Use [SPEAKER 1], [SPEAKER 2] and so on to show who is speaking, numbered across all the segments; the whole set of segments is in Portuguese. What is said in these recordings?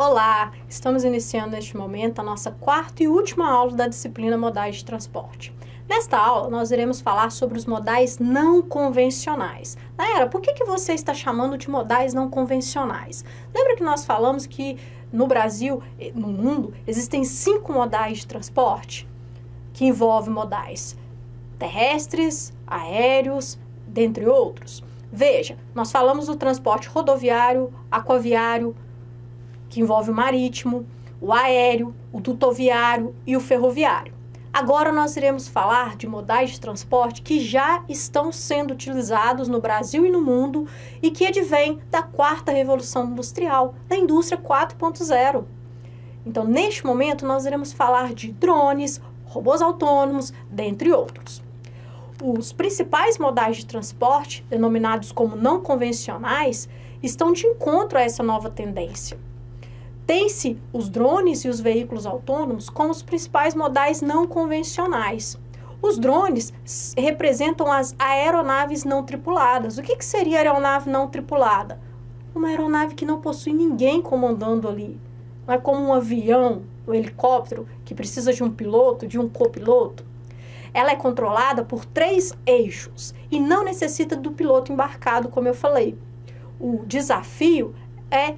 [SPEAKER 1] Olá, estamos iniciando neste momento a nossa quarta e última aula da disciplina Modais de Transporte. Nesta aula, nós iremos falar sobre os modais não convencionais. Nayara, por que você está chamando de modais não convencionais? Lembra que nós falamos que no Brasil, no mundo, existem 5 modais de transporte, que envolvem modais terrestres, aéreos, dentre outros? Veja, nós falamos do transporte rodoviário, aquaviário, que envolve o marítimo, o aéreo, o dutoviário e o ferroviário. Agora nós iremos falar de modais de transporte que já estão sendo utilizados no Brasil e no mundo e que advêm da quarta revolução industrial, da indústria 4.0. Então, neste momento, nós iremos falar de drones, robôs autônomos, dentre outros. Os principais modais de transporte, denominados como não convencionais, estão de encontro a essa nova tendência. Tem-se os drones e os veículos autônomos como os principais modais não convencionais. Os drones representam as aeronaves não tripuladas. O que seria aeronave não tripulada? Uma aeronave que não possui ninguém comandando ali. Não é como um avião, um helicóptero, que precisa de um piloto, de um copiloto. Ela é controlada por 3 eixos e não necessita do piloto embarcado, como eu falei. O desafio é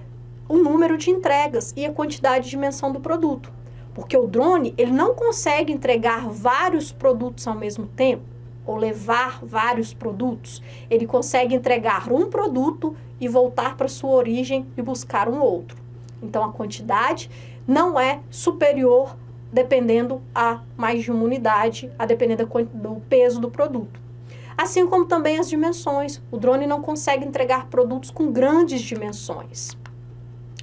[SPEAKER 1] o número de entregas e a quantidade de dimensão do produto. Porque o drone, ele não consegue entregar vários produtos ao mesmo tempo, ou levar vários produtos. Ele consegue entregar um produto e voltar para sua origem e buscar um outro. Então, a quantidade não é superior dependendo a mais de uma unidade, a depender do peso do produto. Assim como também as dimensões. O drone não consegue entregar produtos com grandes dimensões.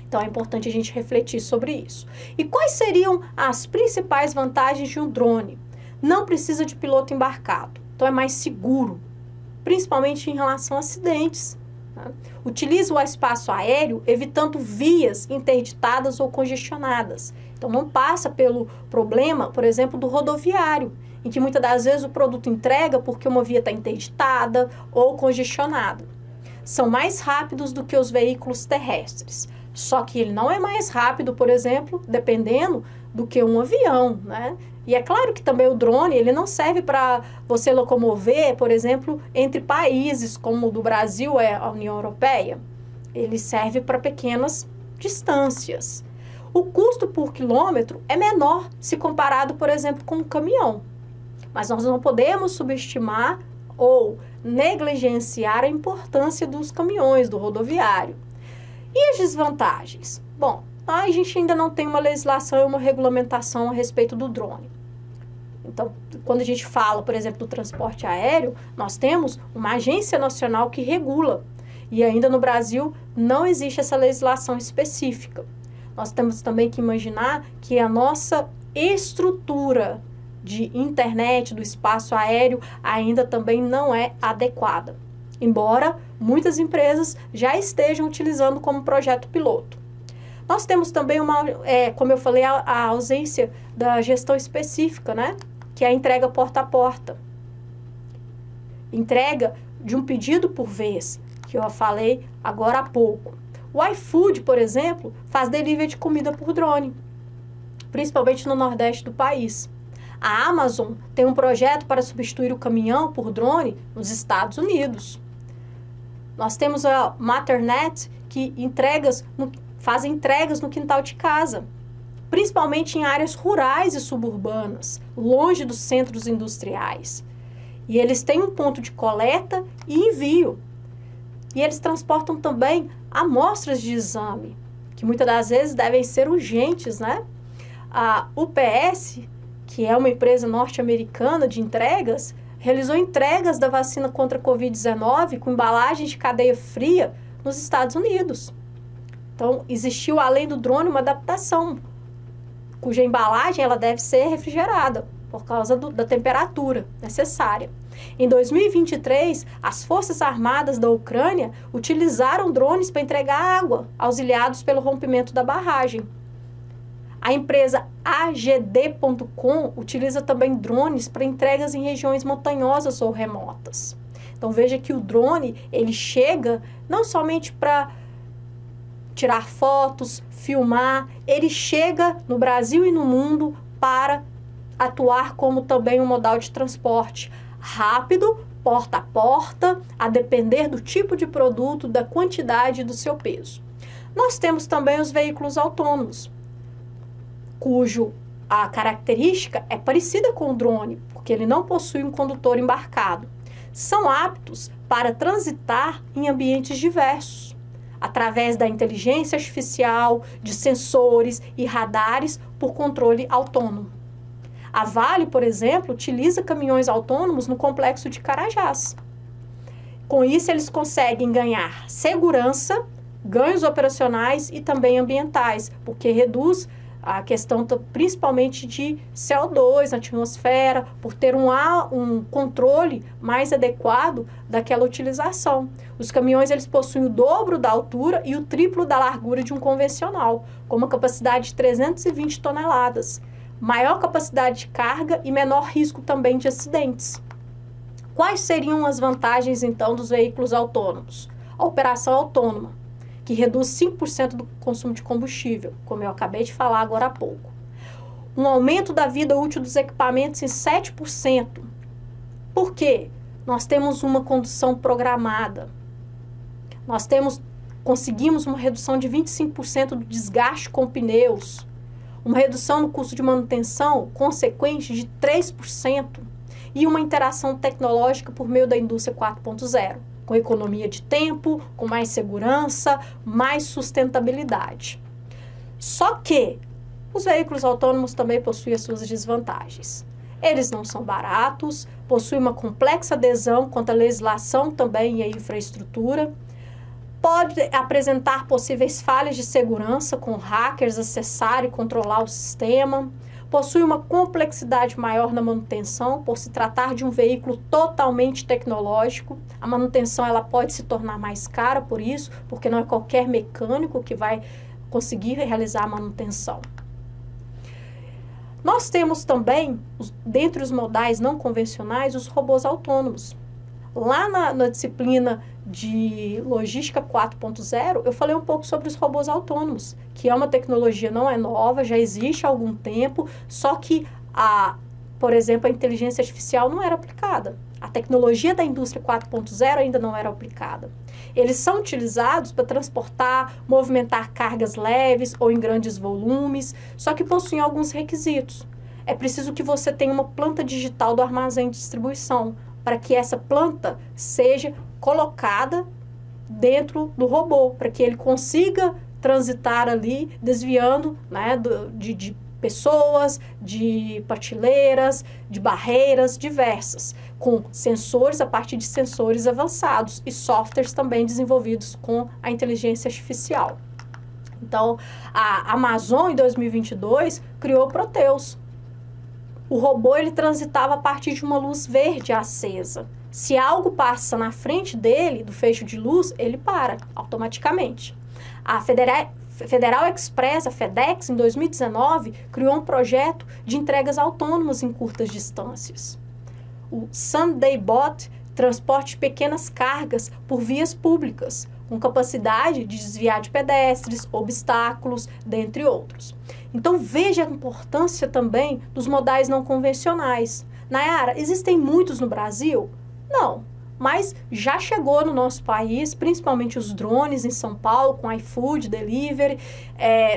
[SPEAKER 1] Então, é importante a gente refletir sobre isso. E quais seriam as principais vantagens de um drone? Não precisa de piloto embarcado, então é mais seguro, principalmente em relação a acidentes. Tá? Utiliza o espaço aéreo, evitando vias interditadas ou congestionadas. Então, não passa pelo problema, por exemplo, do rodoviário, em que muitas das vezes o produto entrega porque uma via está interditada ou congestionada. São mais rápidos do que os veículos terrestres. Só que ele não é mais rápido, por exemplo, dependendo do que um avião, né? E é claro que também o drone, ele não serve para você locomover, por exemplo, entre países, como o do Brasil é a União Europeia. Ele serve para pequenas distâncias. O custo por quilômetro é menor se comparado, por exemplo, com um caminhão. Mas nós não podemos subestimar ou negligenciar a importância dos caminhões, do rodoviário. E as desvantagens? Bom, a gente ainda não tem uma legislação e uma regulamentação a respeito do drone. Então, quando a gente fala, por exemplo, do transporte aéreo, nós temos uma agência nacional que regula. E ainda no Brasil não existe essa legislação específica. Nós temos também que imaginar que a nossa estrutura de internet, do espaço aéreo, ainda também não é adequada. Embora muitas empresas já estejam utilizando como projeto piloto. Nós temos também, como eu falei, a ausência da gestão específica, né? Que é a entrega porta a porta. Entrega de um pedido por vez, que eu falei agora há pouco. O iFood, por exemplo, faz delivery de comida por drone, principalmente no Nordeste do país. A Amazon tem um projeto para substituir o caminhão por drone nos Estados Unidos. Nós temos a Matternet, que faz entregas no quintal de casa, principalmente em áreas rurais e suburbanas, longe dos centros industriais. E eles têm um ponto de coleta e envio. E eles transportam também amostras de exame, que muitas das vezes devem ser urgentes, né? A UPS, que é uma empresa norte-americana de entregas, realizou entregas da vacina contra a Covid-19 com embalagem de cadeia fria nos Estados Unidos. Então, existiu, além do drone, uma adaptação, cuja embalagem ela deve ser refrigerada por causa da temperatura necessária. Em 2023, as Forças Armadas da Ucrânia utilizaram drones para entregar água, auxiliados pelo rompimento da barragem. A empresa AGD.com utiliza também drones para entregas em regiões montanhosas ou remotas. Então veja que o drone, ele chega não somente para tirar fotos, filmar. Ele chega no Brasil e no mundo para atuar como também um modal de transporte rápido, porta a porta, a depender do tipo de produto, da quantidade e do seu peso. Nós temos também os veículos autônomos, cujo a característica é parecida com o drone, porque ele não possui um condutor embarcado. São aptos para transitar em ambientes diversos, através da inteligência artificial, de sensores e radares por controle autônomo. A Vale, por exemplo, utiliza caminhões autônomos no complexo de Carajás. Com isso, eles conseguem ganhar segurança, ganhos operacionais e também ambientais, porque reduz a questão principalmente de CO2 na atmosfera, por ter um controle mais adequado daquela utilização. Os caminhões eles possuem o dobro da altura e o triplo da largura de um convencional, com uma capacidade de 320 toneladas. Maior capacidade de carga e menor risco também de acidentes. Quais seriam as vantagens, então, dos veículos autônomos? A operação autônoma, que reduz 5% do consumo de combustível, como eu acabei de falar agora há pouco. Um aumento da vida útil dos equipamentos em 7%. Por quê? Nós temos uma condução programada. Nós conseguimos uma redução de 25% do desgaste com pneus. Uma redução no custo de manutenção consequente de 3% e uma interação tecnológica por meio da indústria 4.0, com economia de tempo, com mais segurança, mais sustentabilidade. Só que os veículos autônomos também possuem as suas desvantagens. Eles não são baratos, possuem uma complexa adesão quanto à legislação também e à infraestrutura, pode apresentar possíveis falhas de segurança com hackers acessar e controlar o sistema, possui uma complexidade maior na manutenção por se tratar de um veículo totalmente tecnológico. A manutenção ela pode se tornar mais cara por isso, porque não é qualquer mecânico que vai conseguir realizar a manutenção. Nós temos também, dentre os modais não convencionais, os robôs autônomos. Lá na disciplina de Logística 4.0, eu falei um pouco sobre os robôs autônomos, que é uma tecnologia, não é nova, já existe há algum tempo, só que, por exemplo, a inteligência artificial não era aplicada. A tecnologia da indústria 4.0 ainda não era aplicada. Eles são utilizados para transportar, movimentar cargas leves ou em grandes volumes, só que possuem alguns requisitos. É preciso que você tenha uma planta digital do armazém de distribuição, para que essa planta seja colocada dentro do robô, para que ele consiga transitar ali, desviando, né, de pessoas, de prateleiras, de barreiras diversas, com sensores a partir de sensores avançados e softwares também desenvolvidos com a inteligência artificial. Então, a Amazon, em 2022, criou o Proteus. O robô ele transitava a partir de uma luz verde acesa. Se algo passa na frente dele, do feixe de luz, ele para automaticamente. A Federal Express, a FedEx, em 2019, criou um projeto de entregas autônomas em curtas distâncias. O SundayBot transporte pequenas cargas por vias públicas, com capacidade de desviar de pedestres, obstáculos, dentre outros. Então, veja a importância também dos modais não convencionais. Nayara, existem muitos no Brasil? Não, mas já chegou no nosso país, principalmente os drones em São Paulo, com iFood, Delivery.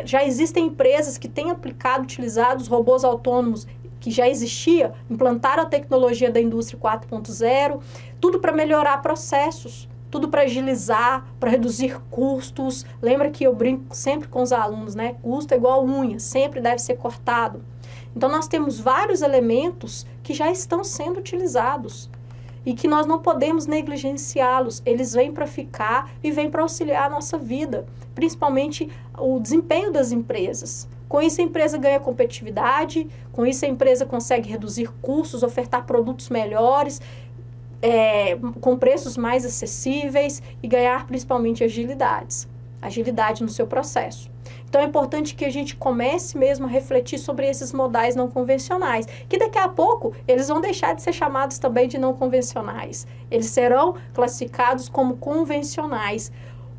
[SPEAKER 1] Já existem empresas que têm aplicado, utilizado os robôs autônomos que já existia, implantaram a tecnologia da indústria 4.0, tudo para melhorar processos, tudo para agilizar, para reduzir custos. Lembra que eu brinco sempre com os alunos, né? Custo é igual unha, sempre deve ser cortado. Então, nós temos vários elementos que já estão sendo utilizados e que nós não podemos negligenciá-los. Eles vêm para ficar e vêm para auxiliar a nossa vida, principalmente o desempenho das empresas. Com isso, a empresa ganha competitividade, com isso, a empresa consegue reduzir custos, ofertar produtos melhores, com preços mais acessíveis e ganhar principalmente agilidade no seu processo. Então, é importante que a gente comece mesmo a refletir sobre esses modais não convencionais, que daqui a pouco eles vão deixar de ser chamados também de não convencionais. Eles serão classificados como convencionais.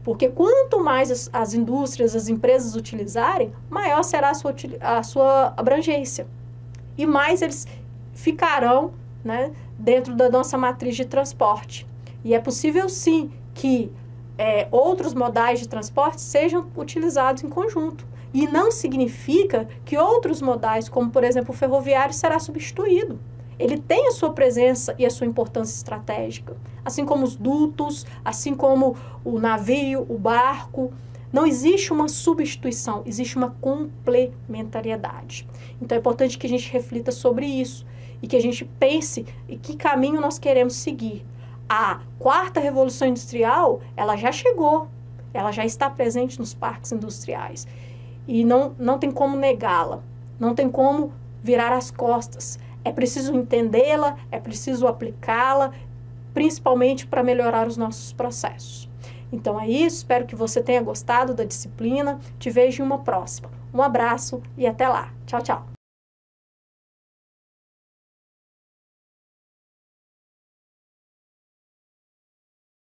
[SPEAKER 1] Porque quanto mais as indústrias, as empresas utilizarem, maior será a sua abrangência. E mais eles ficarão, né, dentro da nossa matriz de transporte. E é possível, sim, que outros modais de transporte sejam utilizados em conjunto. E não significa que outros modais, como, por exemplo, o ferroviário, será substituído. Ele tem a sua presença e a sua importância estratégica, assim como os dutos, assim como o navio, o barco. Não existe uma substituição, existe uma complementariedade. Então é importante que a gente reflita sobre isso e que a gente pense em que caminho nós queremos seguir. A quarta revolução industrial, ela já chegou, ela já está presente nos parques industriais e não tem como negá-la, não tem como virar as costas. É preciso entendê-la, é preciso aplicá-la, principalmente para melhorar os nossos processos. Então é isso, espero que você tenha gostado da disciplina. Te vejo em uma próxima. Um abraço e até lá. Tchau, tchau.